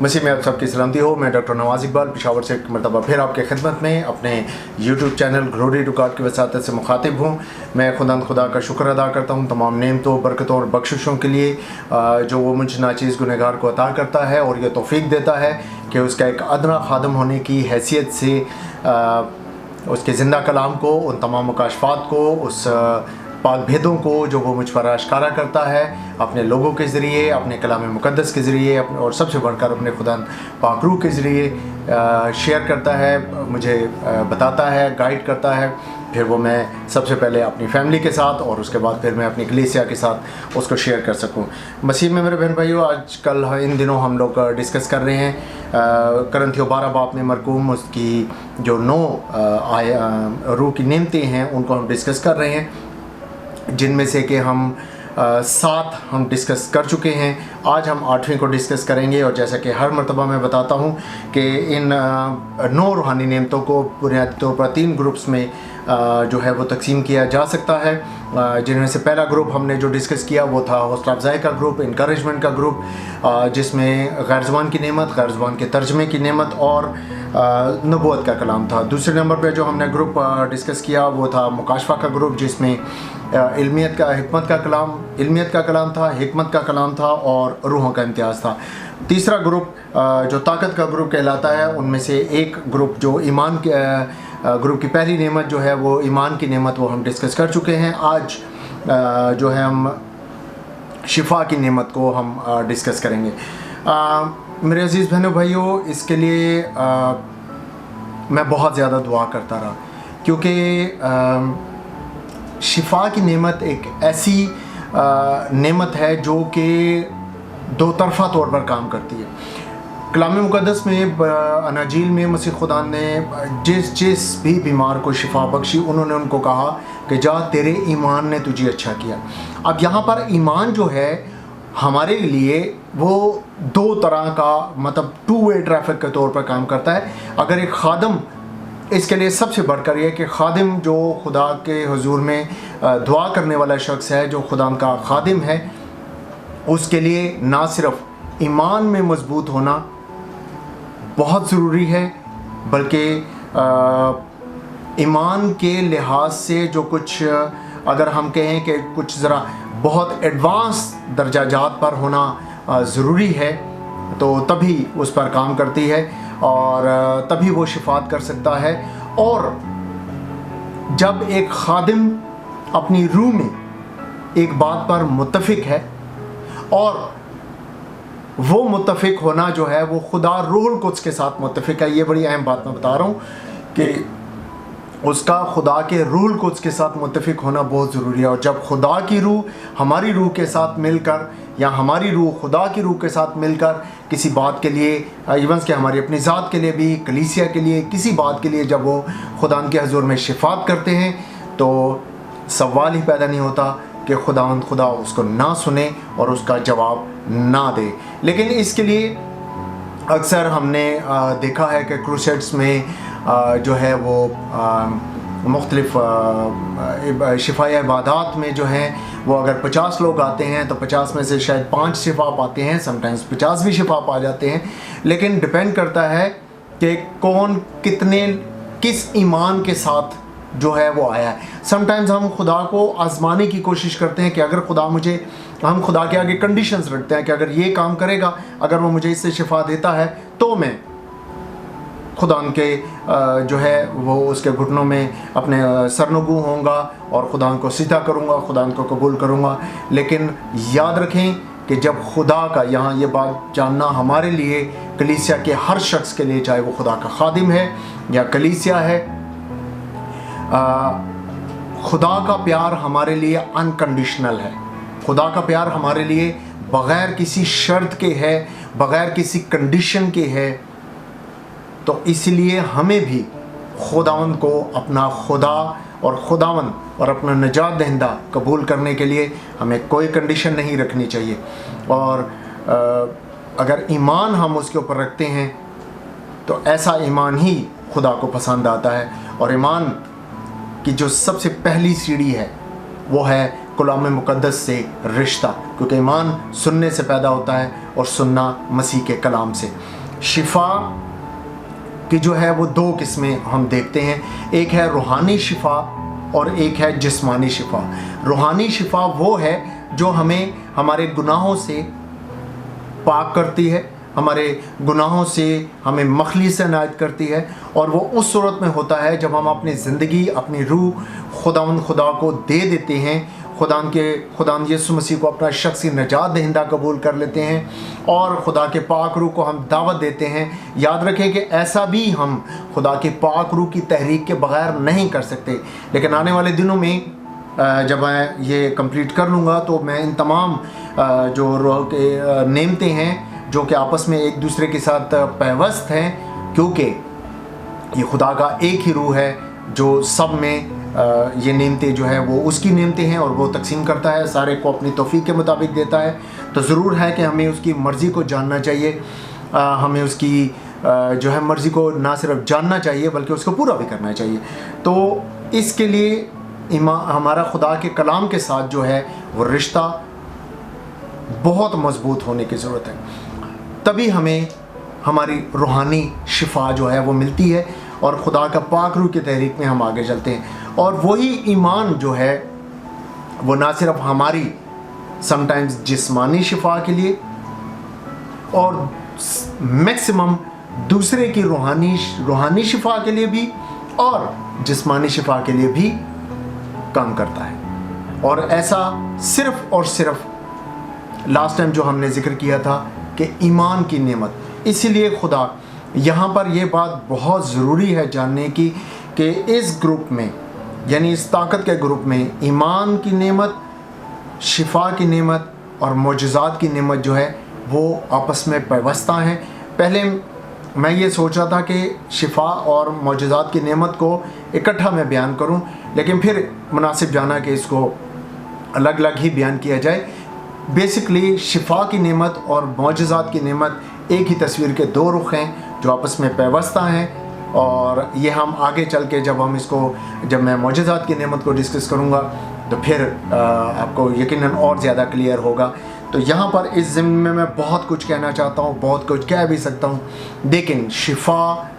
मसीह में आप सबकी सलामती हो। मैं डॉक्टर नवाज इकबाल पेशावर से एक मरतबा फिर आपके खिदमत में अपने YouTube channel glory to God की वसात से मुखातिब हूँ। मैं खुदा का शुक्र अदा करता हूँ तमाम नेमतों, बरकतों और बख्शिशों के लिए जो वो मुझ नाचीज़ गुनहगार को अता करता है और ये तौफीक देता है कि उसका एक अदना खादम होने की हैसियत से उसके ज़िंदा कलाम को, उन तमाम मुकाशफात को, उस पाक भेदों को जो वो मुझ पर आश्कारा करता है अपने लोगों के ज़रिए, अपने कलाम मुक़द्दस के ज़रिए, और सबसे बढ़कर अपने खुदा पाक रूह के ज़रिए शेयर करता है, मुझे बताता है, गाइड करता है। फिर वो मैं सबसे पहले अपनी फैमिली के साथ और उसके बाद फिर मैं अपनी कलीसिया के साथ उसको शेयर कर सकूं। मसीह में मेरे बहन भाइयों, आजकल इन दिनों हम लोग डिस्कस कर रहे हैं करंथियों 12 बाब में मरकूम उसकी जो 9 रूह की नेमतें हैं उनको हम डिस्कस कर रहे हैं, जिनमें से कि हम 7 हम डिस्कस कर चुके हैं। आज हम 8वीं को डिस्कस करेंगे और जैसा कि हर मरतबा मैं बताता हूँ कि इन 9 रूहानी नेमतों को बुनियादी तौर पर 3 ग्रुप्स में जो है वो तकसीम किया जा सकता है, जिनमें से पहला ग्रुप हमने जो डिस्कस किया वो था हौसला अफजाई का ग्रुप, इनकरेजमेंट का ग्रुप, जिसमें गैर ज़ुबान की नेमत, गैर ज़ुबान के तर्जमे की नेमत और नबूवत का कलाम था। दूसरे नंबर पे जो हमने ग्रुप डिस्कस किया वो था मुकाशफा का ग्रुप, जिसमें इल्मियत का हिकमत का कलाम था, हिकमत का कलाम था और रूहों का इम्तियाज़ था। तीसरा ग्रुप जो ताकत का ग्रुप कहलाता है, उनमें से एक ग्रुप जो ईमान के ग्रुप की पहली नेमत जो है वो ईमान की नेमत, वो हम डिस्कस कर चुके हैं। आज जो है हम शिफा की नेमत को हम डिस्कस करेंगे। मेरे अज़ीज़ बहनों भाइयों, इसके लिए मैं बहुत ज़्यादा दुआ करता रहा, क्योंकि शिफा की नेमत एक ऐसी नेमत है जो कि दो तरफ़ा तौर पर काम करती है। कलाम मुक़द्दस में अनाजील में मसीह खुदा ने जिस भी बीमार को शिफा बख्शी, उन्होंने उनको कहा कि जा तेरे ईमान ने तुझे अच्छा किया। अब यहाँ पर ईमान जो है हमारे लिए वो 2 तरह का, मतलब 2 वे ट्रैफिक के तौर पर काम करता है। अगर एक खादम, इसके लिए सबसे बढ़कर ये कि खादिम जो खुदा के हुजूर में दुआ करने वाला शख्स है, जो खुदा का खादिम है, उसके लिए ना सिर्फ ईमान में मजबूत होना बहुत ज़रूरी है, बल्कि ईमान के लिहाज से जो कुछ, अगर हम कहें कि कुछ ज़रा बहुत एडवांस दर्जाजात पर होना ज़रूरी है, तो तभी उस पर काम करती है और तभी वो शिफात कर सकता है। और जब एक खादिम अपनी रूह में एक बात पर मुत्तफिक है, और वो मुत्तफिक होना जो है वो खुदा रूहुल कुद्स के साथ मुत्तफिक है। ये बड़ी अहम बात मैं बता रहा हूँ कि उसका खुदा के रूहुल कुद्स के साथ मुत्तफिक होना बहुत ज़रूरी है। और जब खुदा की रूह हमारी रूह के साथ मिलकर, या हमारी रूह खुदा की रूह के साथ मिलकर किसी बात के लिए, इवन कि हमारी अपनी ज़ात के लिए भी, कलीसिया के लिए, किसी बात के लिए जब वो खुदा के हज़ूर में शिफात करते हैं, तो सवाल ही पैदा नहीं होता कि खुदा उसको ना सुने और उसका जवाब ना दे। लेकिन इसके लिए अक्सर हमने देखा है कि क्रूसेड्स में जो है वो मुख्तलिफ़ शिफाया इबादात में जो है वो अगर 50 लोग आते हैं तो 50 में से शायद 5 शिफा पाते हैं, समटाइम्स 50 भी शिफा पा जाते हैं। लेकिन डिपेंड करता है कि कौन किस ईमान के साथ जो है वो आया है। समटाइम्स हम खुदा को आजमाने की कोशिश करते हैं कि अगर हम खुदा के आगे कंडीशंस रखते हैं कि अगर ये काम करेगा, अगर वो मुझे इससे शिफा देता है तो मैं खुदा के जो है वो उसके घुटनों में अपने सरनगू होऊंगा और खुदा को सीधा करूँगा, खुदा को कबूल करूँगा। लेकिन याद रखें कि जब खुदा का, यहाँ ये बात जानना हमारे लिए, कलीसिया के हर शख्स के लिए, चाहे वो खुदा का खादिम है या कलीसिया है, खुदा का प्यार हमारे लिए अनकंडीशनल है। खुदा का प्यार हमारे लिए बग़ैर किसी शर्त के है, बग़ैर किसी कंडीशन के है। तो इसलिए हमें भी खुदावंद को अपना खुदा और खुदावंद और अपना निजात दहिंदा कबूल करने के लिए हमें कोई कंडीशन नहीं रखनी चाहिए। और अगर ईमान हम उसके ऊपर रखते हैं तो ऐसा ईमान ही खुदा को पसंद आता है। और ईमान की जो सबसे पहली सीढ़ी है वो है कलाम मुक़द्दस से रिश्ता, क्योंकि ईमान सुनने से पैदा होता है और सुनना मसीह के कलाम से। शिफा की जो है वो दो किस्में हम देखते हैं, एक है रूहानी शिफा और एक है जिस्मानी शिफा। रूहानी शिफा वो है जो हमें हमारे गुनाहों से पाक करती है, हमारे गुनाहों से हमें मखली से इनायत करती है, और वो उस सूरत में होता है जब हम अपनी ज़िंदगी, अपनी रूह खुदा को दे देते हैं, खुदा यीशु मसीह को अपना शख्सी निजात दहिंदा कबूल कर लेते हैं और खुदा के पाक रूह को हम दावत देते हैं। याद रखें कि ऐसा भी हम खुदा के पाक रूह की तहरीक के बग़ैर नहीं कर सकते, लेकिन आने वाले दिनों में जब मैं ये कंप्लीट कर लूँगा तो मैं इन तमाम जो रूह के नेमतें हैं जो कि आपस में एक दूसरे के साथ पैवस्त हैं, क्योंकि ये खुदा का एक ही रूह है जो सब में ये नेमतें जो है वो उसकी नेमतें हैं और वो तकसीम करता है, सारे को अपनी तौफीक के मुताबिक देता है। तो ज़रूर है कि हमें उसकी मर्ज़ी को जानना चाहिए, हमें उसकी जो है मर्ज़ी को ना सिर्फ जानना चाहिए बल्कि उसको पूरा भी करना चाहिए। तो इसके लिए हमारा खुदा के कलाम के साथ जो है वो रिश्ता बहुत मज़बूत होने की ज़रूरत है, तभी हमें हमारी रूहानी शिफा जो है वो मिलती है और खुदा का पाक रूह की तहरीक में हम आगे चलते हैं। और वही ईमान जो है वो ना सिर्फ हमारी समटाइम्स जिस्मानी शिफा के लिए और मैक्सिमम दूसरे की रूहानी शिफा के लिए भी और जिस्मानी शिफा के लिए भी काम करता है। और ऐसा सिर्फ और सिर्फ लास्ट टाइम जो हमने जिक्र किया था कि ईमान की नेमत, इसीलिए खुदा यहाँ पर यह बात बहुत ज़रूरी है जानने की कि इस ग्रुप में, यानी इस ताकत के ग्रुप में, ईमान की नेमत, शिफा की नेमत और मोजज़ात की नेमत जो है वो आपस में पैवस्ता हैं। पहले मैं ये सोच रहा था कि शिफा और मोजज़ात की नेमत को इकट्ठा मैं बयान करूं, लेकिन फिर मुनासिब जाना कि इसको अलग अलग ही बयान किया जाए। बेसिकली शिफा की नेमत और मोजज़ात की नेमत एक ही तस्वीर के दो रुख हैं जो आपस में पैवस्ता हैं, और ये हम आगे चल के जब मैं मोजज़ात की नेमत को डिस्कस करूँगा तो फिर आपको यकीनन और ज़्यादा क्लियर होगा। तो यहाँ पर इस ज़िम्न में मैं बहुत कुछ कहना चाहता हूँ, बहुत कुछ कह भी सकता हूँ, लेकिन शिफा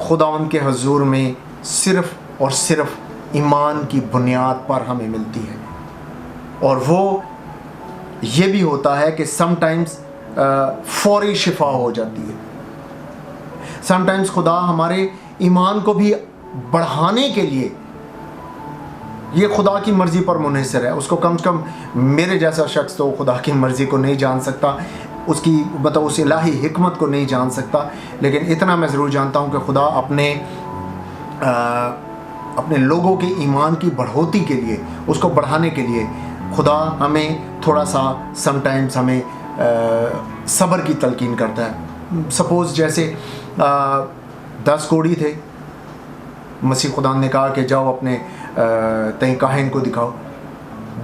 खुदावंद के हुजूर में सिर्फ़ और सिर्फ ईमान की बुनियाद पर हमें मिलती है। और वो ये भी होता है कि समटाइम्स फौरी शिफा हो जाती है, समटाइम्स खुदा हमारे ईमान को भी बढ़ाने के लिए, ये खुदा की मर्ज़ी पर मुनहसर है। उसको कम से कम मेरे जैसा शख्स तो खुदा की मर्ज़ी को नहीं जान सकता, उसकी मतलब उस इलाही हिकमत को नहीं जान सकता, लेकिन इतना मैं ज़रूर जानता हूँ कि खुदा अपने लोगों के ईमान की बढ़ोतरी के लिए, उसको बढ़ाने के लिए खुदा हमें थोड़ा सा समटाइम्स हमें सब्र की तलकीन करता है। सपोज़ जैसे 10 कोड़ी थे, मसीह खुदा ने कहा कि जाओ अपने तय काहिन को दिखाओ,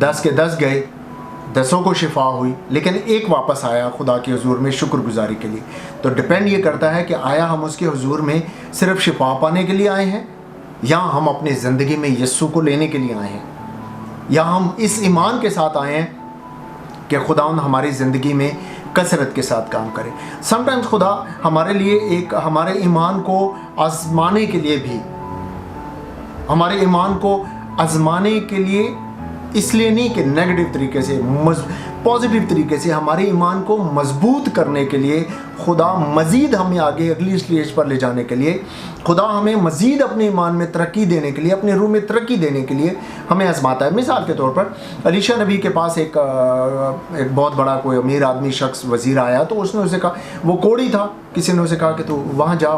10 के 10 गए, 10 को शिफा हुई, लेकिन एक वापस आया खुदा के हुजूर में शुक्रगुजारी के लिए। तो डिपेंड ये करता है कि आया हम उसके हुजूर में सिर्फ शिफा पाने के लिए आए हैं या हम अपनी ज़िंदगी में यीशु को लेने के लिए आए हैं, या हम इस ईमान के साथ आए हैं कि खुदावंद हमारी ज़िंदगी में कसरत के साथ काम करे। समटाइम्स खुदा हमारे लिए हमारे ईमान को आजमाने के लिए भी, हमारे ईमान को आजमाने के लिए इसलिए नहीं कि नेगेटिव तरीके से, पॉजिटिव तरीके से हमारे ईमान को मजबूत करने के लिए खुदा मज़ीद हमें आगे अगली स्टेज पर ले जाने के लिए, खुदा हमें मज़ीद अपने ईमान में तरक्की देने के लिए, अपने रूह में तरक्की देने के लिए हमें आजमाता है। मिसाल के तौर पर अलीशा नबी के पास एक बहुत बड़ा कोई अमीर आदमी शख्स वज़ीर आया, तो उसने उसे कहा, वो कोढ़ी था, किसी ने उसे कहा कि तू वहाँ जा,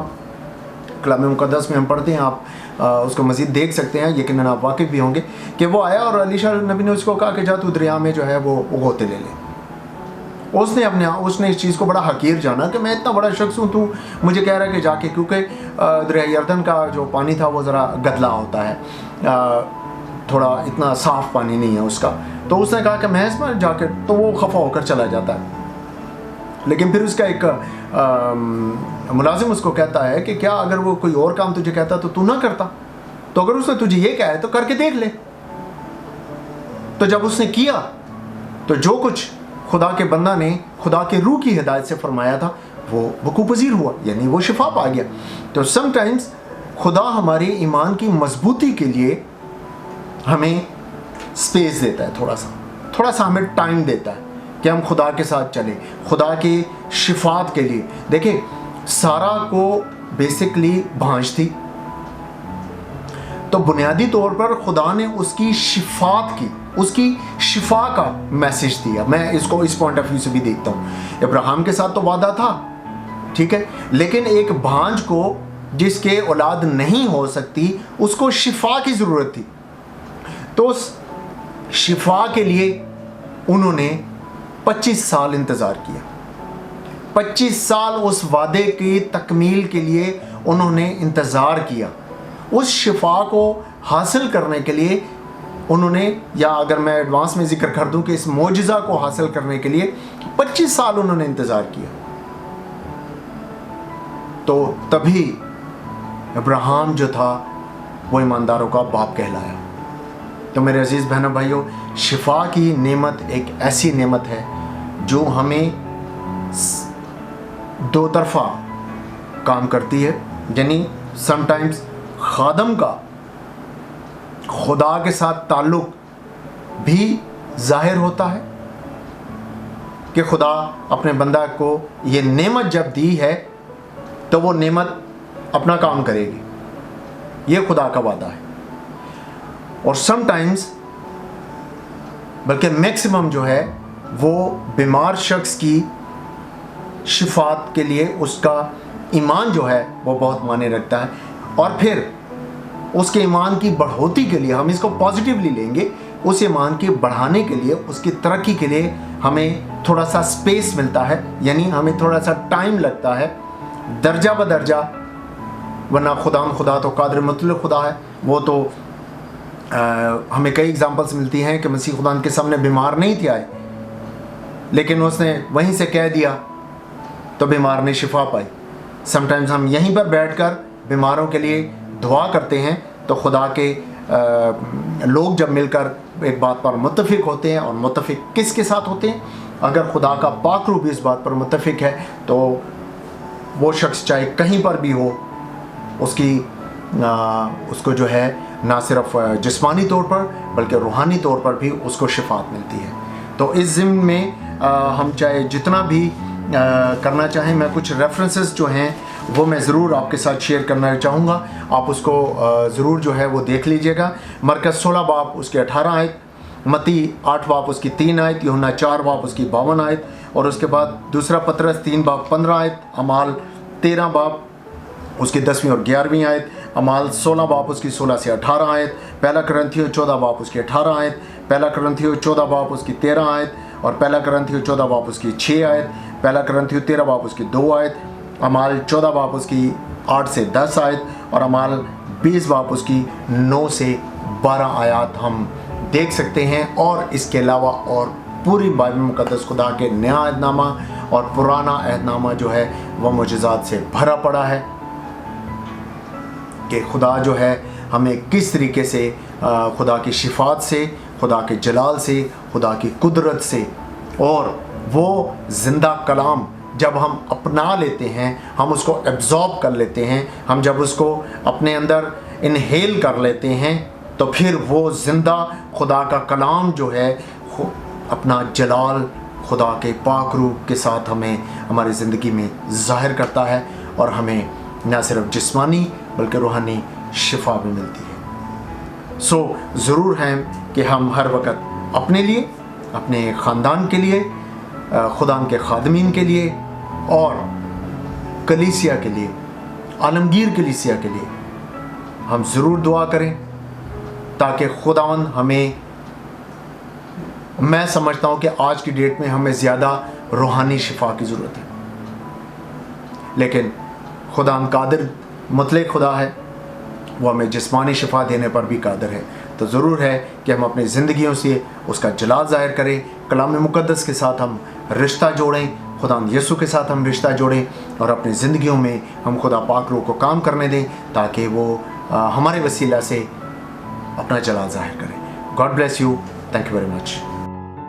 कलाम मुक़द्दस में हम पढ़ते हैं, आप उसको मज़ीद देख सकते हैं, यकीनन आप वाकिफ़ भी होंगे कि वो आया और अलीशा नबी ने उसको कहा कि जा तू दरिया में जो है वो गोते ले ले। उसने इस चीज़ को बड़ा हकीर जाना कि मैं इतना बड़ा शख्स हूँ, तू मुझे कह रहा है कि जाके, क्योंकि दरिया यरदन का जो पानी था वो ज़रा गदला होता है, थोड़ा इतना साफ़ पानी नहीं है उसका। तो उसने कहा कि मैं इसमें जाके, तो वो खफा होकर चला जाता है। लेकिन फिर उसका एक मुलाजिम उसको कहता है कि क्या अगर वो कोई और काम तुझे कहता तो तू ना करता, तो अगर उसने तुझे ये कहा है तो करके देख ले। तो जब उसने किया तो जो कुछ खुदा के बंदा ने खुदा के रूह की हिदायत से फरमाया था वो वकूफ़ पज़ीर हुआ, यानी वो शिफा पा गया। तो समटाइम्स खुदा हमारे ईमान की मजबूती के लिए हमें स्पेस देता है, थोड़ा सा हमें टाइम देता है कि हम खुदा के साथ चलें, खुदा की शिफात के लिए। देखिए, सारा को बेसिकली भांज थी, तो बुनियादी तौर पर खुदा ने उसकी शिफात की, उसकी शिफा का मैसेज दिया। मैं इसको इस पॉइंट ऑफ व्यू से भी देखता हूँ। इब्राहिम के साथ तो वादा था, ठीक है, लेकिन एक भांज को जिसके औलाद नहीं हो सकती उसको शिफा की ज़रूरत थी। तो उस शिफा के लिए उन्होंने 25 साल इंतज़ार किया। 25 साल उस वादे की तकमील के लिए उन्होंने इंतज़ार किया। उस शिफा को हासिल करने के लिए उन्होंने, या अगर मैं एडवांस में जिक्र कर दूं कि इस मोजिज़ा को हासिल करने के लिए 25 साल उन्होंने इंतज़ार किया। तो तभी अब्राहम जो था वो ईमानदारों का बाप कहलाया। तो मेरे अजीज़ बहनों भाइयों, शिफा की नेमत एक ऐसी नेमत है जो हमें दो तरफा काम करती है। यानी समटाइम्स खादम का खुदा के साथ ताल्लुक़ भी ज़ाहिर होता है कि खुदा अपने बंदा को ये नेमत जब दी है तो वो नेमत अपना काम करेगी, ये खुदा का वादा है। और समटाइम्स, बल्कि मैक्सिमम जो है वो बीमार शख्स की शिफात के लिए उसका ईमान जो है वो बहुत मायने रखता है। और फिर उसके ईमान की बढ़ोतरी के लिए, हम इसको पॉजिटिवली लेंगे, उस ईमान की बढ़ाने के लिए, उसकी तरक्की के लिए हमें थोड़ा सा स्पेस मिलता है, यानी हमें थोड़ा सा टाइम लगता है, दर्जा ब दर्जा। वरना खुदा तो कादिर मुतलक खुदा है। वो तो हमें कई एग्जांपल्स मिलती हैं कि मसीह खुदा के सामने बीमार नहीं थे आए, लेकिन उसने वहीं से कह दिया तो बीमार ने शिफा पाई। समटाइम्स हम यहीं पर बैठकर बीमारों के लिए दुआ करते हैं तो खुदा के लोग जब मिलकर एक बात पर मुत्तफिक होते हैं, और मुत्तफिक किसके साथ होते हैं? अगर खुदा का पाक रूह भी इस बात पर मुत्तफिक है तो वो शख्स चाहे कहीं पर भी हो, उसको जो है ना सिर्फ जिस्मानी तौर पर बल्कि रूहानी तौर पर भी उसको शिफात मिलती है। तो इस ज़िम्न में हम चाहे जितना भी करना चाहें, मैं कुछ रेफरेंसेस जो हैं वो मैं ज़रूर आपके साथ शेयर करना चाहूँगा। आप उसको ज़रूर जो है वो देख लीजिएगा। मरकज़ 16 बाब उसके 18 आयत, मती 8 बाब उसकी 3 आयत, यूहन्ना 4 बाब उसकी 52 आयत, और उसके बाद दूसरा पतरस 3 बाब 15 आयत, अमाल 13 बाब उसकी 10वीं और 11वीं आयत, अमाल 16 बाब उसकी 16 से 18 आयत, पहला करंथियों 14 बाब उसकी 18 आयत, पहला करंथियों 14 बाब उसकी 13 आयत, और पहला करंथियों 14 बाब उसकी 6 आयत, पहला करंथियों 13 बाब उसकी 2 आयत, अमाल 14 बाब उसकी 8 से 10 आयत, और अमाल 20 बाब उसकी 9 से 12 आयत हम देख सकते हैं। और इसके अलावा और पूरी बाइबल मुक़द्दस खुदा के नया अहदनामा और पुराना अहदनामा जो है वह मुजज़ात से भरा पड़ा है कि खुदा जो है हमें किस तरीके से खुदा की शिफात से, खुदा के जलाल से, खुदा की कुदरत से, और वो ज़िंदा कलाम जब हम अपना लेते हैं, हम उसको एब्जॉर्ब कर लेते हैं, हम जब उसको अपने अंदर इनहेल कर लेते हैं, तो फिर वो ज़िंदा खुदा का कलाम जो है अपना जलाल खुदा के पाक रूह के साथ हमें हमारी ज़िंदगी में ज़ाहिर करता है, और हमें न सिर्फ जिस्मानी बल्कि रूहानी शिफा भी मिलती है। सो ज़रूर है कि हम हर वक्त अपने लिए, अपने ख़ानदान के लिए, खुदा के खादमीन के लिए और कलीसिया के लिए, आलमगीर कलीसिया के लिए हम ज़रूर दुआ करें, ताकि खुदावन हमें, मैं समझता हूँ कि आज की डेट में हमें ज़्यादा रूहानी शिफा की ज़रूरत है, लेकिन खुदा कादिर मुतलक खुदा है, वो हमें जिस्मानी शिफा देने पर भी कादिर है। तो ज़रूर है कि हम अपनी ज़िंदगियों से उसका जलाल ज़ाहिर करें, कलाम मुक़द्दस के साथ हम रिश्ता जोड़ें, खुदा यीशु के साथ हम रिश्ता जोड़ें, और अपनी ज़िंदगियों में हम खुदा पाक रूह को काम करने दें ताकि वो हमारे वसीला से अपना जलाल ज़ाहिर करें। God bless you. Thank you very much.